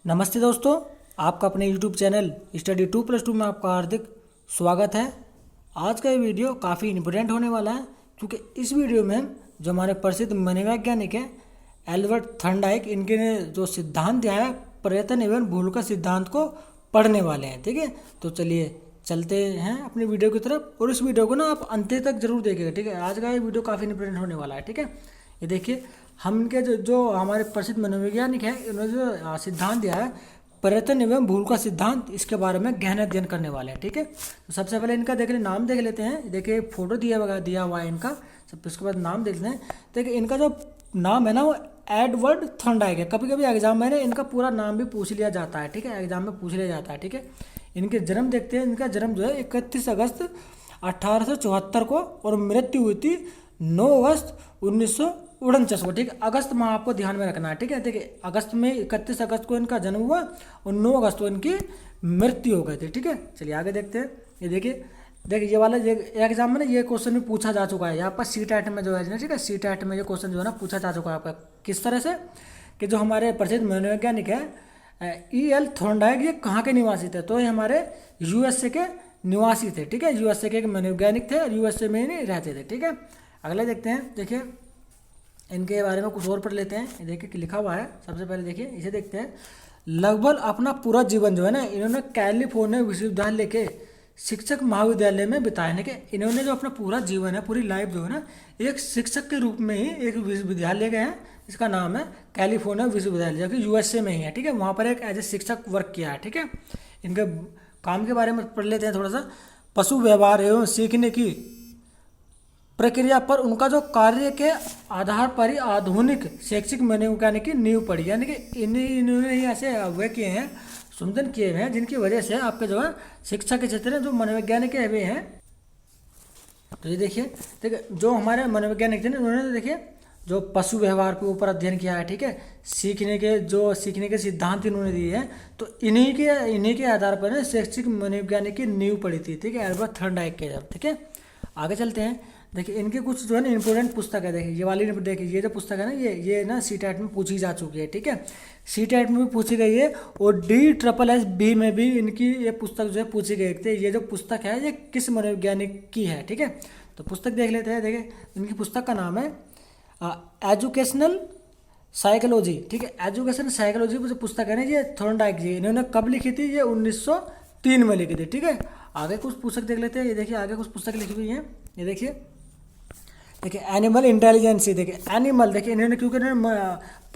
नमस्ते दोस्तों, आपका अपने YouTube चैनल स्टडी 2+2 में आपका हार्दिक स्वागत है। आज का ये वीडियो काफ़ी इम्पोर्टेंट होने वाला है क्योंकि इस वीडियो में हम जो हमारे प्रसिद्ध मनोवैज्ञानिक हैं एल्बर्ट थॉर्नडाइक, इनके ने जो सिद्धांत दिया है पर्यटन एवं भूल का सिद्धांत को पढ़ने वाले हैं। ठीक है, तो चलिए चलते हैं अपनी वीडियो की तरफ और इस वीडियो को ना आप अंत तक जरूर देखिएगा। ठीक है, आज का ये वीडियो काफ़ी इंपॉर्टेंट होने वाला है। ठीक है, ये देखिए हम इनके जो हमारे प्रसिद्ध मनोवैज्ञानिक हैं इन्होंने जो सिद्धांत दिया है पर्यटन एवं भूल का सिद्धांत, इसके बारे में गहन अध्ययन करने वाले हैं। ठीक है, तो सबसे पहले इनका देख नाम देख लेते हैं। देखिए फोटो दिया हुआ है इनका, सब इसके बाद नाम देखते हैं। देखिए इनका जो नाम है ना वो एडवर्ड थॉर्नडाइक है। कभी कभी एग्जाम में ना इनका पूरा नाम भी पूछ लिया जाता है। ठीक है, एग्जाम में पूछ लिया जाता है। ठीक है, इनके जन्म देखते हैं। इनका जन्म जो है 31 अगस्त 1874 को और मृत्यु हुई थी 9 अगस्त 1949 को। ठीक है, अगस्त माह आपको ध्यान में रखना है। ठीक है, देखिए अगस्त में 31 अगस्त को इनका जन्म हुआ और 9 अगस्त को इनकी मृत्यु हो गई थी। ठीक है, चलिए आगे देखते हैं। ये देखिए ये वाला एग्जाम में ना ये क्वेश्चन भी पूछा जा चुका है। यहाँ पर सीटेट में जो है ना, ठीक है, सीटेट में ये क्वेश्चन जो है ना पूछा जा चुका है आपका। किस तरह से कि जो हमारे प्रसिद्ध मनोवैज्ञानिक है E.L. थॉर्नडाइक, ये कहाँ के निवासी थे? तो ये हमारे यूएसए के निवासी थे। ठीक है, यूएसए के एक मनोवैज्ञानिक थे और यूएसए में ही रहते थे। ठीक है, अगले देखते हैं। देखिए इनके बारे में कुछ और पढ़ लेते हैं। ये देखिए कि लिखा हुआ है। सबसे पहले देखिए इसे देखते हैं। लगभग अपना पूरा जीवन जो है ना इन्होंने कैलिफोर्निया विश्वविद्यालय के शिक्षक महाविद्यालय में बिताया है। कि इन्होंने जो अपना पूरा जीवन है, पूरी लाइफ जो है ना, एक शिक्षक के रूप में ही एक विश्वविद्यालय गए हैं, इसका नाम है कैलिफोर्निया विश्वविद्यालय, जो कि यूएसए में ही है। ठीक है, वहाँ पर एक एज ए शिक्षक वर्क किया है। ठीक है, इनके काम के बारे में पढ़ लेते हैं थोड़ा सा। पशु व्यवहार एवं सीखने की प्रक्रिया पर उनका जो कार्य के आधार पर ही आधुनिक शैक्षिक मनोवैज्ञानिक की नींव पड़ी। यानी कि इन्होंने ही ऐसे अवय किए हैं, संशोधन किए हुए हैं, जिनकी वजह से आपके जो है शिक्षा के क्षेत्र में जो मनोवैज्ञानिक हुए हैं। तो ये देखिए जो हमारे मनोवैज्ञानिक थे उन्होंने देखिए जो पशु व्यवहार के ऊपर अध्ययन किया है। ठीक है, सीखने के सिद्धांत इन्होंने दिए हैं। तो इन्हीं के आधार पर शैक्षिक मनोवैज्ञानिक की नींव पड़ी थी। ठीक है, एल्बर्ट थॉर्नडाइक के जब। ठीक है, आगे चलते हैं। देखिए इनके कुछ जो है ना इंपॉर्टेंट पुस्तक है। देखिए ये वाली, देखिए ये जो पुस्तक है ना ये ना सीटेट में पूछी जा चुकी है। ठीक है, सीटेट में भी पूछी गई है और DSSB में भी इनकी ये पुस्तक जो है पूछी गई थी। ये जो पुस्तक है ये किस मनोवैज्ञानिक की है? ठीक है, तो पुस्तक देख लेते हैं। देखिए इनकी पुस्तक का नाम है एजुकेशनल साइकोलॉजी। ठीक है, एजुकेशन साइकोलॉजी जो पुस्तक है ना ये थॉर्नडाइक जी, इन्होंने कब लिखी थी? ये 1903 में लिखी थी। ठीक है, आगे कुछ पुस्तक देख लेते हैं। ये देखिए आगे कुछ पुस्तक लिखी हुई है। ये देखिए एनिमल इंटेलिजेंसी। देखिए एनिमल, देखिए इन्होंने क्योंकि इन्होंने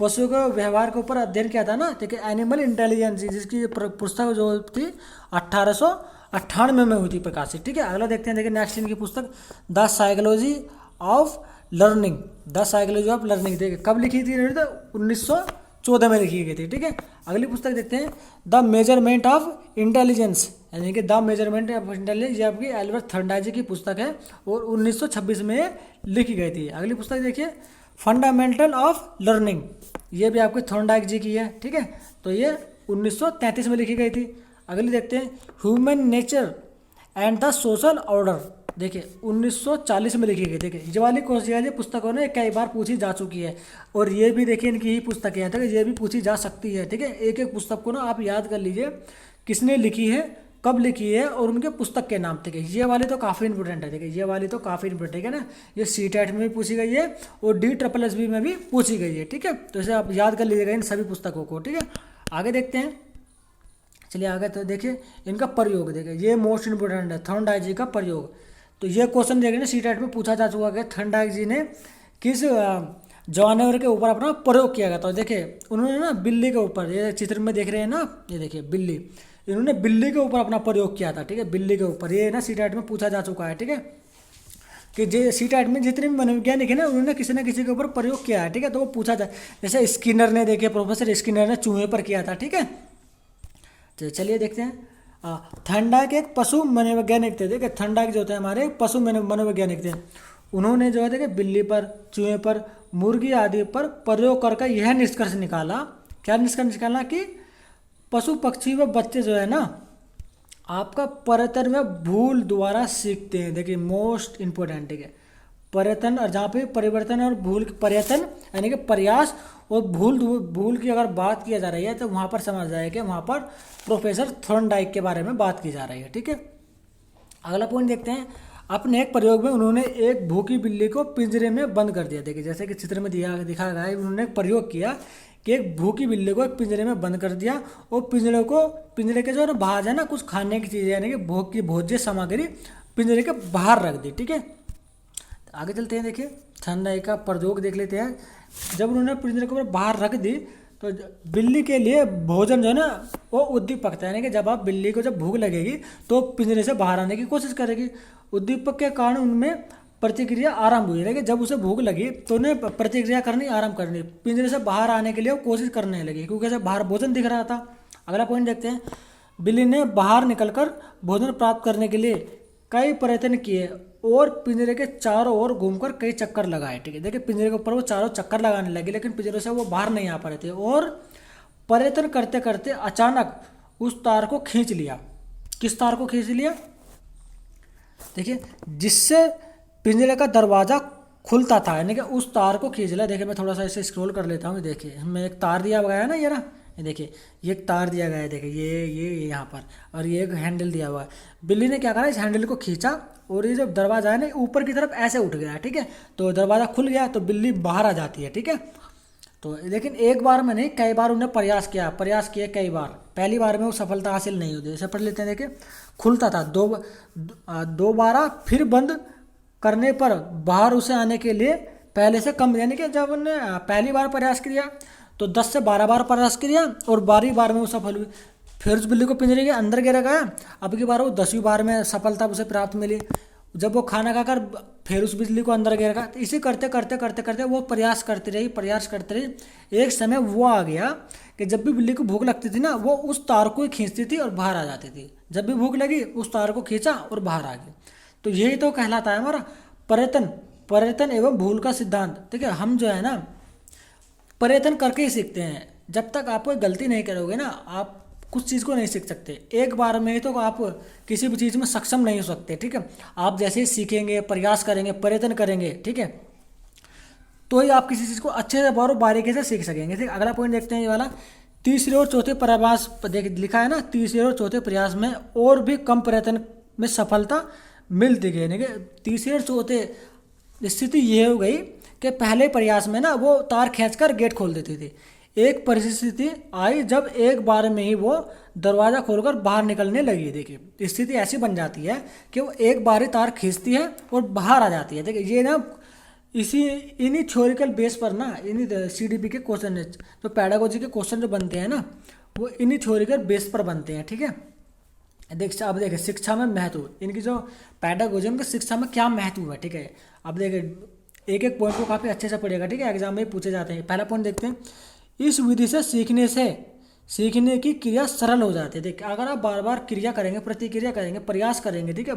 पशुओं के व्यवहार के ऊपर अध्ययन किया था ना। देखिए एनिमल इंटेलिजेंसी, जिसकी पुस्तक जो थी 1898 में हुई थी प्रकाशित। ठीक है, अगला देखते हैं। देखिए नेक्स्ट इनकी पुस्तक the psychology of learning. The psychology of learning देखिए कब लिखी थी? 1914 में लिखी गई थी। ठीक है, अगली पुस्तक देखते हैं द मेजरमेंट ऑफ इंटेलिजेंस, यानी कि द मेजरमेंट ऑफ इंटेलिजेंस, ये आपकी एल्बर्ट थॉर्नडाइक की पुस्तक है और 1926 में लिखी गई थी। अगली पुस्तक देखिए फंडामेंटल ऑफ लर्निंग, ये भी आपके थॉर्नडाइक जी की है। ठीक है, तो ये 1933 में लिखी गई थी। अगली देखते हैं human nature and the social order. देखिए 1940 में लिखी गई। देखिए ये वाली ये पुस्तकों ने कई बार पूछी जा चुकी है और ये भी देखिए इनकी ही पुस्तकें हैं। ठीक है, ये भी पूछी जा सकती है। ठीक है, एक एक पुस्तक को ना आप याद कर लीजिए किसने लिखी है, कब लिखी है और उनके पुस्तक के नाम। ठीक है, ये वाली तो काफ़ी इंपॉर्टेंट है। देखिए ये वाली तो काफ़ी इंपॉर्टेंट है ना, ये सीटेट में भी पूछी गई है और DSSB में भी पूछी गई है। ठीक है, तो इसे आप याद कर लीजिएगा इन सभी पुस्तकों को। ठीक है, आगे देखते हैं। चलिए आगे तो देखिए इनका प्रयोग। देखिए ये मोस्ट इंपॉर्टेंट है, थॉर्नडाइक जी का प्रयोग। तो ये क्वेश्चन देखिए ना सीटेट में पूछा जा चुका है, थॉर्नडाइक जी ने किस जानवर के ऊपर अपना प्रयोग किया गया था। देखिए उन्होंने ना बिल्ली के ऊपर, ये चित्र में देख रहे हैं ना, ये देखिए बिल्ली, इन्होंने बिल्ली के ऊपर अपना प्रयोग किया था। ठीक है, बिल्ली के ऊपर, ये ना सीटेट में पूछा जा चुका है। ठीक है, कि जे सीटेट में जितने भी मनोवैज्ञानिक है ना उन्होंने किसी न किसी के ऊपर प्रयोग किया है। ठीक है, तो वो पूछा था। जैसे स्किनर ने, देखिए प्रोफेसर स्किनर ने चूहे पर किया था। ठीक है, तो चलिए देखते हैं। थॉर्नडाइक एक पशु मनोवैज्ञानिक थे। देखिए थॉर्नडाइक जो थे हमारे पशु मनोवैज्ञानिक थे। उन्होंने जो है देखिए बिल्ली पर, चूहे पर, मुर्गी आदि पर प्रयोग करके यह निष्कर्ष निकाला। क्या निष्कर्ष निकाला? कि पशु पक्षी व बच्चे जो है ना आपका पर्यटन में भूल द्वारा सीखते हैं। देखिए मोस्ट इंपॉर्टेंट है पर्यटन, और जहाँ पे परिवर्तन और भूल, पर्यटन यानी कि प्रयास और भूल भूल की अगर बात किया जा रही है तो वहाँ पर समझ जाए कि वहाँ पर प्रोफेसर थॉर्नडाइक के बारे में बात की जा रही है। ठीक है, अगला पॉइंट देखते हैं। अपने एक प्रयोग में उन्होंने एक भूखी बिल्ली को पिंजरे में बंद कर दिया। देखिए जैसे कि चित्र में दिखा गया है, उन्होंने एक प्रयोग किया कि एक भूखी बिल्ली को एक पिंजरे में बंद कर दिया और पिंजरे के जो है ना बाहर है ना कुछ खाने की चीज़ें यानी कि भोज्य सामग्री पिंजरे के बाहर रख दी। ठीक है, आगे चलते हैं। देखिए थॉर्नडाइक का प्रयोग देख लेते हैं। जब उन्होंने पिंजरे को बाहर रख दी तो बिल्ली के लिए भोजन जो है ना वो उद्दीपक था, यानी कि जब आप बिल्ली को जब भूख लगेगी तो पिंजरे से बाहर आने की कोशिश करेगी। उद्दीपक के कारण उनमें प्रतिक्रिया आरंभ हुई, यानी कि जब उसे भूख लगी तो उन्हें प्रतिक्रिया करनी आरंभ करनी, पिंजरे से बाहर आने के लिए वो कोशिश करने लगी क्योंकि ऐसे बाहर भोजन दिख रहा था। अगला पॉइंट देखते हैं। बिल्ली ने बाहर निकलकर भोजन प्राप्त करने के लिए कई प्रयत्न किए और पिंजरे के चारों ओर घूमकर कई चक्कर लगाए। ठीक है, देखिए पिंजरे के ऊपर वो चारों चक्कर लगाने लगे लेकिन पिंजरे से वो बाहर नहीं आ पा रहे थे और प्रयत्न करते करते अचानक उस तार को खींच लिया। किस तार को खींच लिया? देखिए जिससे पिंजरे का दरवाजा खुलता था, यानी कि उस तार को खींच लिया। देखिए मैं थोड़ा सा इसे स्क्रॉल कर लेता हूँ। देखिए हमें एक तार दिया गया है ना, ये ना, ये देखिए ये एक तार दिया गया है। देखिए ये यहाँ पर, और ये एक हैंडल दिया हुआ है। बिल्ली ने क्या करा, इस हैंडल को खींचा और ये जब दरवाजा है ना ऊपर की तरफ ऐसे उठ गया। ठीक है, तो दरवाजा खुल गया तो बिल्ली बाहर आ जाती है। ठीक है, तो लेकिन एक बार में नहीं, कई बार उन्हें प्रयास किया कई बार। पहली बार में वो सफलता हासिल नहीं होती। जैसे पढ़ लेते हैं। देखिए खुलता था दोबारा, फिर बंद करने पर बाहर उसे आने के लिए पहले से कम, यानी कि जब उन्होंने पहली बार प्रयास किया तो 10 से 12 बार प्रयास किया और 12वीं बार में वो सफल हुई। फिर उस बिल्ली को पिंजरे के अंदर गिरा गया। अब की बार वो 10वीं बार में सफलता उसे प्राप्त मिली। जब वो खाना खाकर फिर उस बिल्ली को अंदर गिरा गया। तो इसे करते करते करते करते वो प्रयास करती रही। एक समय वो आ गया कि जब भी बिल्ली को भूख लगती थी ना वो उस तार को ही खींचती थी और बाहर आ जाती थी। जब भी भूख लगी उस तार को खींचा और बाहर आ गई। तो यही तो कहलाता है हमारा प्रयत्न एवं भूल का सिद्धांत। ठीक है, हम जो है ना प्रयत्न करके ही सीखते हैं। जब तक आप कोई गलती नहीं करोगे ना आप कुछ चीज़ को नहीं सीख सकते। एक बार में ही तो आप किसी भी चीज़ में सक्षम नहीं हो सकते। ठीक है, आप जैसे ही सीखेंगे, प्रयास करेंगे, प्रयत्न करेंगे, ठीक है, तो ही आप किसी चीज़ को अच्छे से और बारीकी से सीख सकेंगे। ठीक, अगला पॉइंट देखते हैं। ये वाला तीसरे और चौथे प्रयास लिखा है ना, तीसरे और चौथे प्रयास में और भी कम प्रयत्न में सफलता मिलती गई। यानी कि तीसरे और चौथे स्थिति ये हो गई कि पहले प्रयास में ना वो तार खींचकर गेट खोल देती थी। एक परिस्थिति आई जब एक बार में ही वो दरवाज़ा खोलकर बाहर निकलने लगी। देखिए स्थिति ऐसी बन जाती है कि वो एक बार ही तार खींचती है और बाहर आ जाती है। देखिए ये ना इन्हीं थ्योरिकल बेस पर ना, इन्हीं CDP के क्वेश्चन, जो पैडागोजी के क्वेश्चन जो बनते हैं ना वो इन्हीं थ्योरिकल बेस पर बनते हैं। ठीक है, अब देखिए शिक्षा में महत्व, इनकी जो पैडागोजी उनके शिक्षा में क्या महत्व है। ठीक है, अब देखिए एक एक पॉइंट को काफ़ी अच्छे से पढ़ेगा। ठीक है, एग्जाम में पूछे जाते हैं। पहला पॉइंट देखते हैं। इस विधि से सीखने की क्रिया सरल हो जाती है। देखिए अगर आप बार बार क्रिया करेंगे, प्रतिक्रिया करेंगे, प्रयास करेंगे, ठीक है,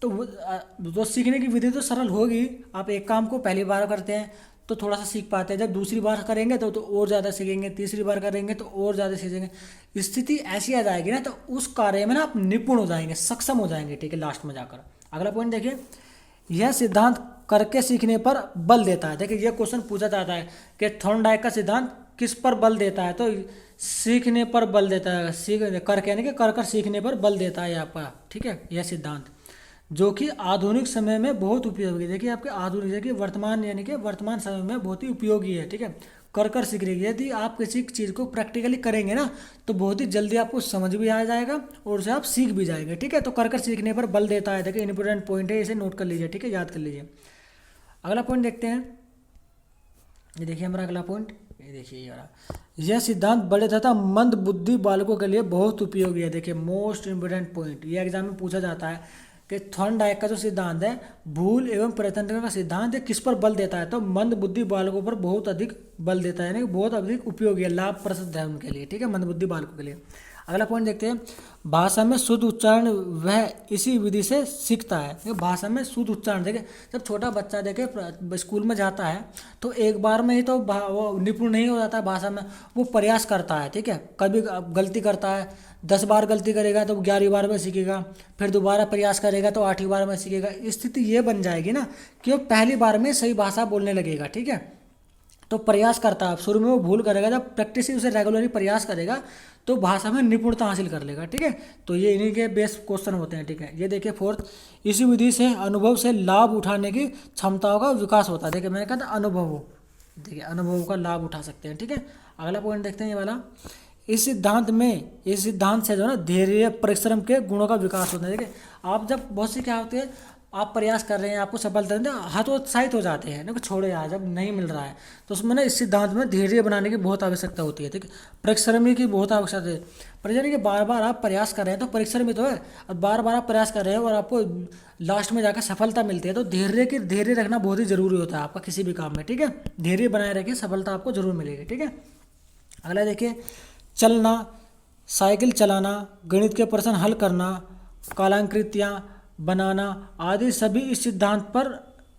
तो सीखने की विधि तो सरल होगी। आप एक काम को पहली बार करते हैं तो थोड़ा सा सीख पाते हैं, जब दूसरी बार करेंगे तो और ज़्यादा सीखेंगे, तीसरी बार करेंगे तो और ज़्यादा सीखेंगे। स्थिति ऐसी आ जाएगी ना तो उस कार्य में ना आप निपुण हो जाएंगे, सक्षम हो जाएंगे। ठीक है, लास्ट में जाकर अगला पॉइंट देखिए। यह सिद्धांत करके सीखने पर बल देता है। देखिए ये क्वेश्चन पूछा जाता है कि थॉर्नडाइक का सिद्धांत किस पर बल देता है, तो सीखने पर बल देता है। करके यानी कि कर सीखने पर बल देता है आपका। ठीक है, यह सिद्धांत जो कि आधुनिक समय में बहुत उपयोगी है। देखिए आपके आधुनिक देखिए वर्तमान यानी कि वर्तमान समय में बहुत ही उपयोगी है। ठीक है, कर सीख रही है। यदि आप किसी चीज़ को प्रैक्टिकली करेंगे ना तो बहुत ही जल्दी आपको समझ भी आ जाएगा और उसे आप सीख भी जाएंगे। ठीक है, तो कर सीखने पर बल देता है। देखिए इंपॉर्टेंट पॉइंट है, इसे नोट कर लीजिए। ठीक है, याद कर लीजिए। अगला पॉइंट देखते हैं। ये देखिए हमारा अगला पॉइंट, ये देखिए यह सिद्धांत बड़े तथा मंद बुद्धि बालकों के लिए बहुत उपयोगी है। देखिए मोस्ट इंपोर्टेंट पॉइंट, ये एग्जाम में पूछा जाता है कि थॉर्नडाइक का जो सिद्धांत है भूल एवं प्रयत्न का सिद्धांत है किस पर बल देता है, तो मंद बुद्धि बालकों पर बहुत अधिक बल देता है, यानी बहुत अधिक उपयोगी है, लाभप्रद है उनके लिए। ठीक है, मंद बुद्धि बालकों के लिए। अगला पॉइंट देखते हैं। भाषा में शुद्ध उच्चारण वह इसी विधि से सीखता है। भाषा में शुद्ध उच्चारण देखिए जब छोटा बच्चा देखे स्कूल में जाता है तो एक बार में ही तो वो निपुण नहीं हो जाता है भाषा में, वो प्रयास करता है। ठीक है, कभी गलती करता है, 10 बार गलती करेगा तो 11वीं बार में सीखेगा, फिर दोबारा प्रयास करेगा तो 8वीं बार में सीखेगा। स्थिति ये बन जाएगी ना कि वो पहली बार में सही भाषा बोलने लगेगा। ठीक है, तो प्रयास करता है, शुरू में वो भूल करेगा, जब प्रैक्टिस उसे रेगुलरली प्रयास करेगा तो भाषा में निपुणता हासिल कर लेगा। ठीक है, तो ये इन्हीं के बेस्ट क्वेश्चन होते हैं। ठीक है, ये देखिए फोर्थ, इसी विधि से अनुभव से लाभ उठाने की क्षमताओं का विकास होता है। देखिए मैंने कहा था अनुभव, देखिए अनुभव का लाभ उठा सकते हैं। ठीक है, अगला पॉइंट देखते हैं ये वाला, इस सिद्धांत से जो है ना धैर्य परिश्रम के गुणों का विकास होता है। देखिए आप जब बहुत सी क्या होती है, आप प्रयास कर रहे हैं, आपको सफलता नहीं, हतोत्साहित हो जाते हैं ना कि छोड़ो यार जब नहीं मिल रहा है, तो उसमें ना इस सिद्धांत में धैर्य बनाने की बहुत आवश्यकता होती है। ठीक है, परिश्रमी की बहुत आवश्यकता है। पर यानी कि बार बार आप प्रयास कर रहे हैं तो परिश्रमी तो है, और बार बार आप प्रयास कर रहे हैं और आपको लास्ट में जाकर सफलता मिलती है, तो धैर्य रखना बहुत ही जरूरी होता है आपका किसी भी काम में। ठीक है, धैर्य बनाए रखिए, सफलता आपको जरूर मिलेगी। ठीक है, अगला देखिए, चलना, साइकिल चलाना, गणित के प्रश्न हल करना, कलाकृतियाँ बनाना आदि सभी इस सिद्धांत पर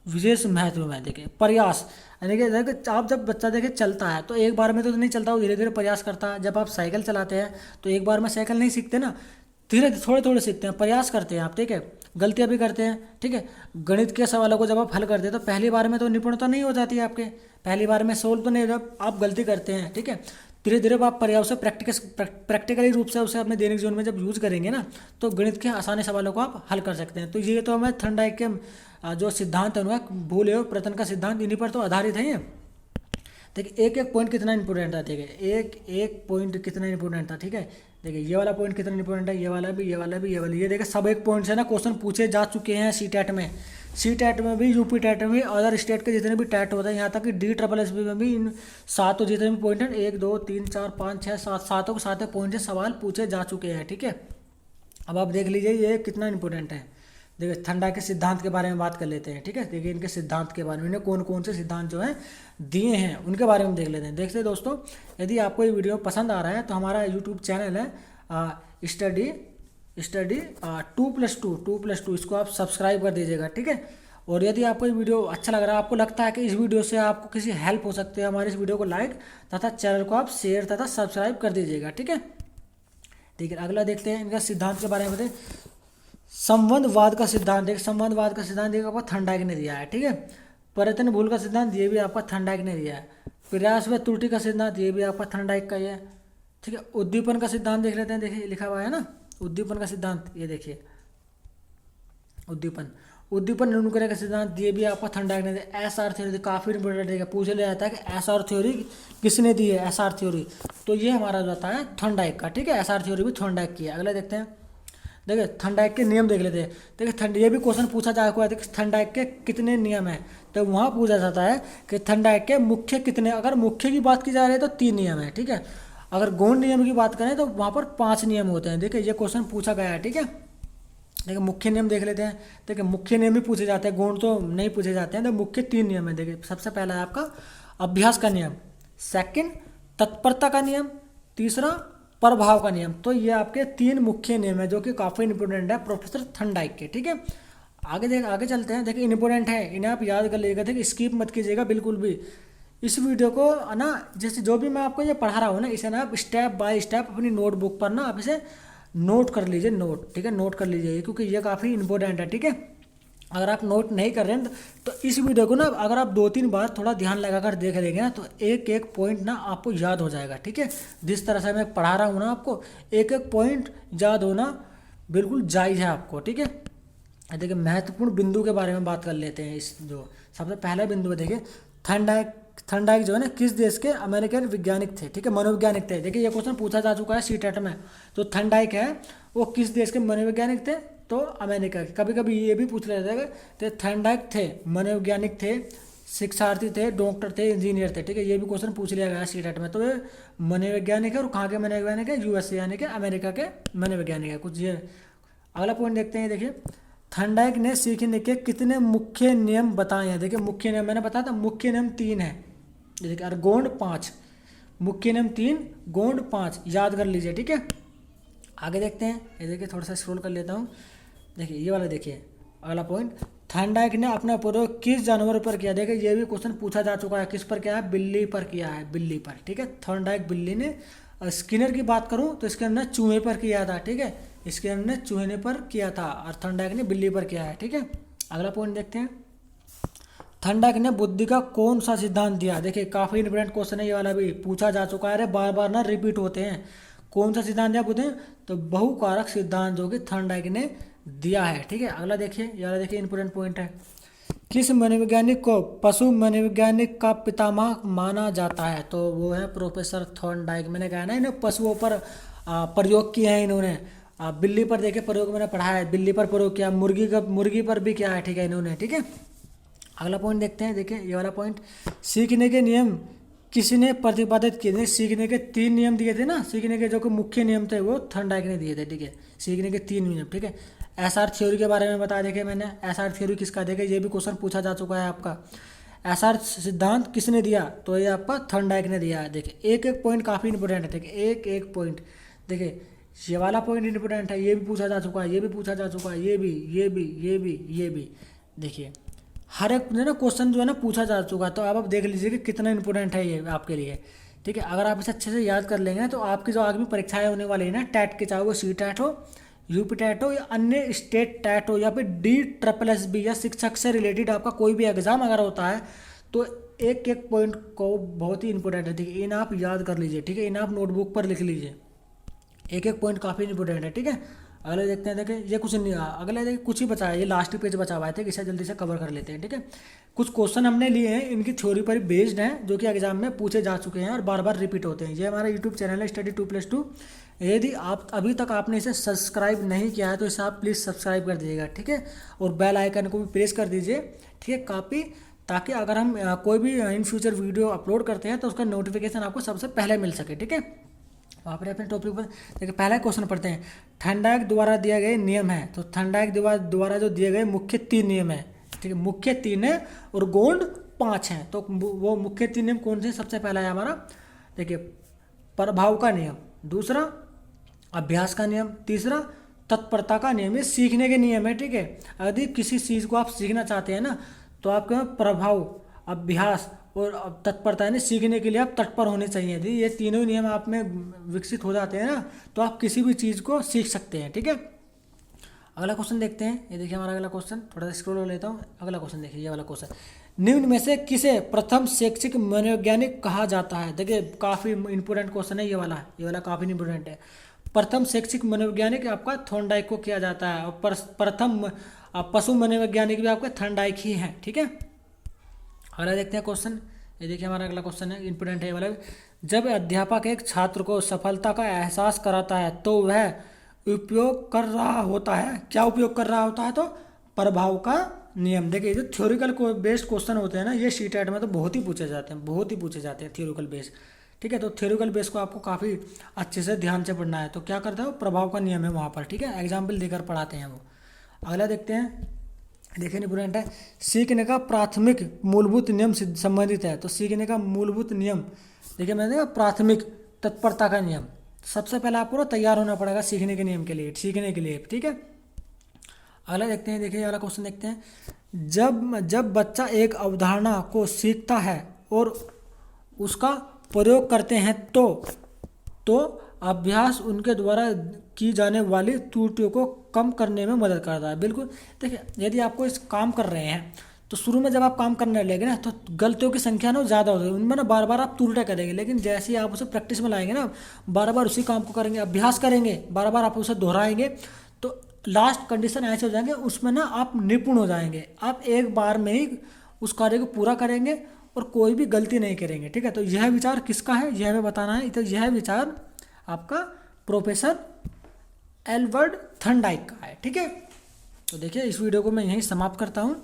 विशेष महत्व है। देखिए प्रयास, यानी कि देखिए आप जब बच्चा देखिए चलता है तो एक बार में तो नहीं चलता, वो धीरे धीरे प्रयास करता है। जब आप साइकिल चलाते हैं तो एक बार में साइकिल नहीं सीखते ना, धीरे थोड़े थोड़े सीखते हैं, प्रयास करते हैं आप। ठीक है, गलतियाँ भी करते हैं। ठीक है, गणित के सवालों को जब आप हल करते हैं तो पहली बार में तो निपुणता नहीं हो जाती है आपके, पहली बार में सोल्व तो नहीं, जब आप गलती करते हैं। ठीक है, धीरे धीरे आप प्रयास से प्रैक्टिकली रूप से उसे अपने दैनिक जीवन में जब यूज करेंगे ना, तो गणित के आसानी सवालों को आप हल कर सकते हैं। तो ये तो हमें थॉर्नडाइक के जो सिद्धांत है उनका भूल एवं प्रतन का सिद्धांत, इन्हीं पर तो आधारित है ये। देखिए एक एक पॉइंट कितना इंपॉर्टेंट था। ठीक है, एक एक पॉइंट कितना इंपॉर्टेंट था। ठीक है, देखिए ये वाला पॉइंट कितना इंपॉर्टेंट है, ये वाला भी, ये वाला भी, ये वाला, ये देखिए सब एक पॉइंट से ना क्वेश्चन पूछे जा चुके हैं सीटेट में, सीटेट में भी, यूपी टेट में भी, अदर स्टेट के जितने भी टेट होते हैं, यहाँ तक कि DSSB में भी इन सातों जितने भी पॉइंट हैं, 1 2 3 4 5 6 7 सातों के सातों पॉइंट से सवाल पूछे जा चुके हैं। ठीक है, अब आप देख लीजिए ये कितना इंपॉर्टेंट है। देखिए ठंडा के सिद्धांत के बारे में बात कर लेते हैं। ठीक है, देखिए इनके सिद्धांत के बारे में, इन्हें कौन कौन से सिद्धांत जो हैं दिए हैं उनके बारे में देख लेते हैं। देखते हैं दोस्तों, यदि आपको ये वीडियो पसंद आ रहा है तो हमारा यूट्यूब चैनल है स्टडी 2+2, इसको आप सब्सक्राइब कर दीजिएगा। ठीक है, और यदि आपको ये वीडियो अच्छा लग रहा है, आपको लगता है कि इस वीडियो से आपको किसी हेल्प हो सकती है, हमारे इस वीडियो को लाइक तथा चैनल को आप शेयर तथा सब्सक्राइब कर दीजिएगा। ठीक है, ठीक है, अगला देखते हैं इनका सिद्धांत के बारे में बताएं। संबंधवाद का सिद्धांत, एक संबंधवाद का सिद्धांत एक आपको थॉर्नडाइक ने दिया है। ठीक है, परिवर्तन भूल का सिद्धांत ये भी आपका थॉर्नडाइक ने दिया है। प्रयास व त्रुटि का सिद्धांत ये भी आपका थॉर्नडाइक का ही है। ठीक है, उद्दीपन का सिद्धांत देख लेते हैं। देखिए लिखा हुआ है ना उद्दीपन का सिद्धांत, ये देखिए उद्दीपन अनुक्रय का सिद्धांत ये भी आपका थॉर्नडाइक ने दिया। SR थ्योरी काफी इंपॉर्टेंट है, पूछ लिया जाता है कि SR थ्योरी किसने दी है, SR थ्योरी, तो ये हमारा जाता है थॉर्नडाइक का। ठीक है, SR थ्योरी भी थॉर्नडाइक की है। अगला देखते हैं, देखिए थॉर्नडाइक के नियम देख लेते हैं। देखिए ये भी क्वेश्चन पूछा जा हुआ है कि थॉर्नडाइक के कितने नियम हैं, तो वहाँ पूछा जाता है कि थॉर्नडाइक के मुख्य कितने, अगर मुख्य की बात की जा रही है तो 3 नियम है। ठीक है, अगर गौण नियम की बात करें तो वहाँ पर 5 नियम होते हैं। देखिए ये क्वेश्चन पूछा गया है। ठीक है, देखिए मुख्य नियम देख लेते हैं। देखिए मुख्य नियम ही पूछे जाते हैं, गौण तो नहीं पूछे जाते हैं। तो मुख्य 3 नियम है। देखिए सबसे पहला है आपका अभ्यास का नियम, सेकंड तत्परता का नियम, तीसरा प्रभाव का नियम। तो ये आपके 3 मुख्य नियम है जो कि काफ़ी इंपॉर्टेंट है प्रोफेसर थॉर्नडाइक के। ठीक है, आगे चलते हैं। देखिए इंपॉर्टेंट है, इन्हें आप याद कर लीजिएगा। देखिए स्किप मत कीजिएगा बिल्कुल भी। इस वीडियो को ना जैसे जो भी मैं आपको ये पढ़ा रहा हूँ ना, इसे ना आप स्टेप बाय स्टेप अपनी नोटबुक पर ना आप इसे नोट कर लीजिए, ठीक है, नोट कर लीजिए क्योंकि ये काफ़ी इंपॉर्टेंट है। ठीक है, अगर आप नोट नहीं कर रहे हैं तो इस वीडियो को ना अगर आप 2-3 बार थोड़ा ध्यान लगाकर देख लेंगे ना, तो एक एक पॉइंट ना आपको याद हो जाएगा। ठीक है, जिस तरह से मैं पढ़ा रहा हूँ ना, आपको एक एक पॉइंट याद होना बिल्कुल जायज़ है आपको। ठीक है, देखिए महत्वपूर्ण बिंदु के बारे में बात कर लेते हैं। इस जो सबसे पहला बिंदु है, देखिए थॉर्नडाइक जो है ना किस देश के अमेरिकन वैज्ञानिक थे। ठीक है, मनोवैज्ञानिक थे। देखिए ये क्वेश्चन पूछा जा चुका है सीटेट में। जो थॉर्नडाइक है वो किस देश के मनोवैज्ञानिक थे, तो अमेरिका के। कभी कभी ये भी पूछ लिया जाएगा, तो थॉर्नडाइक थे मनोवैज्ञानिक थे, शिक्षार्थी थे, डॉक्टर थे, इंजीनियर थे। ठीक है, ये भी क्वेश्चन पूछ लिया गया है सीटेट में। तो ये मनोवैज्ञानिक है, और कहाँ के मनोवैज्ञानिक है, USA यानी कि अमेरिका के मनोवैज्ञानिक है कुछ। ये अगला पॉइंट देखते हैं। देखिए थॉर्नडाइक ने सीखने के कितने मुख्य नियम बताए हैं। देखिए मुख्य नियम मैंने बताया था, मुख्य नियम 3 है। देखिए और गौण 5, मुख्य नियम 3, गौण 5, याद कर लीजिए। ठीक है, आगे देखते हैं। ये देखिए थोड़ा सा स्क्रॉल कर लेता हूँ। देखिए ये वाला देखिए अगला पॉइंट, थॉर्नडाइक ने अपना प्रयोग किस जानवर पर किया। देखिए ये भी क्वेश्चन पूछा जा चुका है, किस पर किया है, बिल्ली पर किया है, बिल्ली पर। ठीक है, थॉर्नडाइक बिल्ली ने। स्किनर की बात करूँ तो इसके अंदर चूहे पर किया था। ठीक है, इसके अंदर चूहे पर किया था, और थॉर्नडाइक ने बिल्ली पर किया है। ठीक है, अगला पॉइंट देखते हैं। थर्नडाइक ने बुद्धि का कौन सा सिद्धांत दिया? देखिए काफी इंपॉर्टेंट क्वेश्चन है ये वाला भी, पूछा जा चुका है, अरे बार बार ना रिपीट होते हैं। कौन सा सिद्धांत दिया बुद्धि? तो बहुकारक सिद्धांत जो कि थर्नडाइक ने दिया है। ठीक है, अगला देखिए, ये वाला देखिए इंपॉर्टेंट पॉइंट है। किस मनोवैज्ञानिक को पशु मनोवैज्ञानिक का पितामह माना जाता है? तो वो है प्रोफेसर थॉर्नडाइक। मैंने कहा ना इन्हें पशुओं पर प्रयोग किए हैं इन्होंने। बिल्ली पर देखे प्रयोग मैंने पढ़ा है, बिल्ली पर प्रयोग किया, मुर्गी पर भी किया है। ठीक है इन्होंने। ठीक है, अगला पॉइंट देखते हैं। देखिए ये वाला पॉइंट, सीखने के नियम किसने प्रतिपादित किए थे? सीखने के 3 नियम दिए थे ना, सीखने के जो कि मुख्य नियम थे वो थॉर्नडाइक ने दिए थे। ठीक है, सीखने के 3 नियम। ठीक है, एसआर थ्योरी के बारे में बता देखे मैंने। एसआर थ्योरी किसका? देखे ये भी क्वेश्चन पूछा जा चुका है आपका। एसआर सिद्धांत किसने दिया? तो ये आपका थॉर्नडाइक ने दिया है। देखिए एक एक पॉइंट काफ़ी इंपॉर्टेंट है। देखिए एक एक पॉइंट, देखिए ये वाला पॉइंट इंपॉर्टेंट है, ये भी पूछा जा चुका है, ये भी पूछा जा चुका है, ये भी, ये भी, ये भी, ये भी। देखिए हर एक ना क्वेश्चन जो है ना पूछा जा चुका है। तो आप देख लीजिए कि कितना इंपॉर्टेंट है ये आपके लिए। ठीक है, अगर आप इसे अच्छे से याद कर लेंगे तो आपकी जो आगे परीक्षाएं होने वाली है ना टैट के, चाहे वो सी टैट हो, यूपी टैट हो या अन्य स्टेट टैट हो या फिर DSSB या शिक्षक से रिलेटेड आपका कोई भी एग्जाम अगर होता है तो एक एक पॉइंट को बहुत ही इंपॉर्टेंट है। ठीक है, इन आप याद कर लीजिए। ठीक है, इन आप नोटबुक पर लिख लीजिए, एक एक पॉइंट काफ़ी इंपॉर्टेंट है। ठीक है, अगले देखते हैं। देखिए ये कुछ नहीं, अगले देखिए कुछ ही बचा है, ये लास्ट पेज बचा हुआ है। ठीक है, इसे जल्दी से कवर कर लेते हैं। ठीक है, कुछ क्वेश्चन हमने लिए हैं, इनकी थ्योरी पर बेस्ड हैं जो कि एग्जाम में पूछे जा चुके हैं और बार बार रिपीट होते हैं। ये हमारा यूट्यूब चैनल है Study2+2। यदि आप अभी तक आपने इसे सब्सक्राइब नहीं किया है तो इसे आप प्लीज़ सब्सक्राइब कर दीजिएगा। ठीक है, और बेल आइकन को भी प्रेस कर दीजिए। ठीक है, काफ़ी, ताकि अगर हम कोई भी इन फ्यूचर वीडियो अपलोड करते हैं तो उसका नोटिफिकेशन आपको सबसे पहले मिल सके। ठीक है, वहाँ पर अपने टॉपिक पर देखिए पहला क्वेश्चन पढ़ते हैं। थॉर्नडाइक द्वारा दिए गए नियम है, तो थॉर्नडाइक द्वारा जो दिए गए मुख्य 3 नियम है। ठीक है, मुख्य 3 है और गौण 5 हैं। तो वो मुख्य 3 नियम कौन से? सबसे पहला है हमारा, देखिए प्रभाव का नियम, दूसरा अभ्यास का नियम, तीसरा तत्परता का नियम। ये सीखने के नियम है। ठीक है, यदि किसी चीज़ को आप सीखना चाहते हैं ना तो आपके प्रभाव, अभ्यास और तत्परता यानी सीखने के लिए आप तत्पर होने चाहिए। यदि ये तीनों नियम आप में विकसित हो जाते हैं ना तो आप किसी भी चीज़ को सीख सकते हैं। ठीक है, अगला क्वेश्चन देखते हैं। ये देखिए हमारा अगला क्वेश्चन, थोड़ा सा स्क्रॉल कर लेता हूँ। अगला क्वेश्चन देखिए, ये वाला क्वेश्चन, निम्न में से किसे प्रथम शैक्षिक मनोवैज्ञानिक कहा जाता है? देखिए काफ़ी इंपॉर्टेंट क्वेश्चन है ये वाला काफ़ी इंपॉर्टेंट है। प्रथम शैक्षिक मनोवैज्ञानिक आपका थॉर्नडाइक को किया जाता है और प्रथम पशु मनोवैज्ञानिक भी आपका थॉर्नडाइक ही है। ठीक है, अगला देखते हैं क्वेश्चन। ये देखिए हमारा अगला क्वेश्चन है, इंपॉर्टेंट है ये वाला। जब अध्यापक एक छात्र को सफलता का एहसास कराता है तो वह उपयोग कर रहा होता है, क्या उपयोग कर रहा होता है? तो प्रभाव का नियम। देखिए जो थ्योरिकल बेस्ड क्वेश्चन होते हैं ना ये CTET में तो बहुत ही पूछे जाते हैं, बहुत ही पूछे जाते हैं थ्योरिकल बेस। ठीक है, तो थ्योरिकल बेस को आपको काफ़ी अच्छे से ध्यान से पढ़ना है। तो क्या करता है वो प्रभाव का नियम है वहाँ पर। ठीक है, एग्जाम्पल देकर पढ़ाते हैं वो। अगला देखते हैं, देखिए इंपॉर्टेंट है, सीखने का प्राथमिक मूलभूत नियम संबंधित है। तो सीखने का मूलभूत नियम, देखिए मैंने देखा प्राथमिक तत्परता का नियम। सबसे पहले आपको तैयार होना पड़ेगा सीखने के नियम के लिए, सीखने के लिए। ठीक है, अगला देखते हैं। देखिए अगला क्वेश्चन देखते हैं, जब बच्चा एक अवधारणा को सीखता है और उसका प्रयोग करते हैं तो अभ्यास उनके द्वारा की जाने वाली त्रुटियों को कम करने में मदद करता है। बिल्कुल, देखिए यदि आपको इस काम कर रहे हैं तो शुरू में जब आप काम करने लगेंगे ना तो गलतियों की संख्या ना ज़्यादा होगी, उनमें ना बार बार आप त्रुटियाँ करेंगे। लेकिन जैसे ही आप उसे प्रैक्टिस में लाएंगे ना, बार बार उसी काम को करेंगे, अभ्यास करेंगे, बार बार आप उसे दोहराएंगे तो लास्ट कंडीशन ऐसे हो जाएंगे उसमें ना आप निपुण हो जाएंगे। आप एक बार में ही उस कार्य को पूरा करेंगे और कोई भी गलती नहीं करेंगे। ठीक है, तो यह विचार किसका है यह हमें बताना है। तो यह विचार आपका प्रोफेसर एल्बर्ट थॉर्नडाइक का है। ठीक है, तो देखिए इस वीडियो को मैं यहीं समाप्त करता हूँ।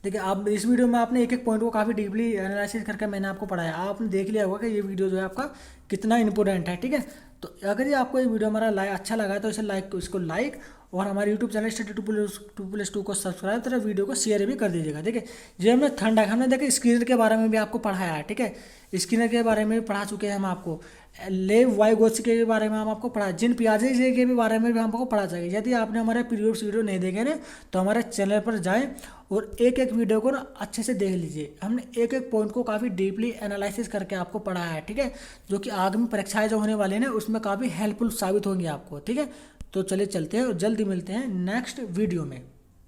देखिए आप इस वीडियो में आपने एक एक पॉइंट को काफ़ी डीपली एनालिसिस करके मैंने आपको पढ़ाया, आपने देख लिया होगा कि ये वीडियो जो है आपका कितना इंपॉर्टेंट है। ठीक है, तो अगर ये आपको ये वीडियो हमारा अच्छा लगा है तो इसे इसको लाइक और हमारे यूट्यूब चैनल Study2+2 को सब्सक्राइब तथा वीडियो को शेयर भी कर दीजिएगा। ठीक है, ये हमने थॉर्नडाइक, हमने देखिए स्किनर के बारे में भी आपको पढ़ाया है। ठीक है, स्किनर के बारे में भी पढ़ा चुके हैं हम आपको, लेव वाइगोत्स्की के बारे में हम आपको पढ़ा, जिन पियाजे के भी बारे में भी हम आपको पढ़ा चाहिए। यदि आपने हमारे प्रीवियस वीडियो नहीं देखे ना तो हमारे चैनल पर जाएं और एक एक वीडियो को ना अच्छे से देख लीजिए। हमने एक एक पॉइंट को काफ़ी डीपली एनालिसिस करके आपको पढ़ाया है। ठीक है, जो कि आगामी परीक्षाएं जो होने वाली हैं ना उसमें काफ़ी हेल्पफुल साबित होंगी आपको। ठीक है, तो चलिए चलते हैं और जल्दी मिलते हैं नेक्स्ट वीडियो में।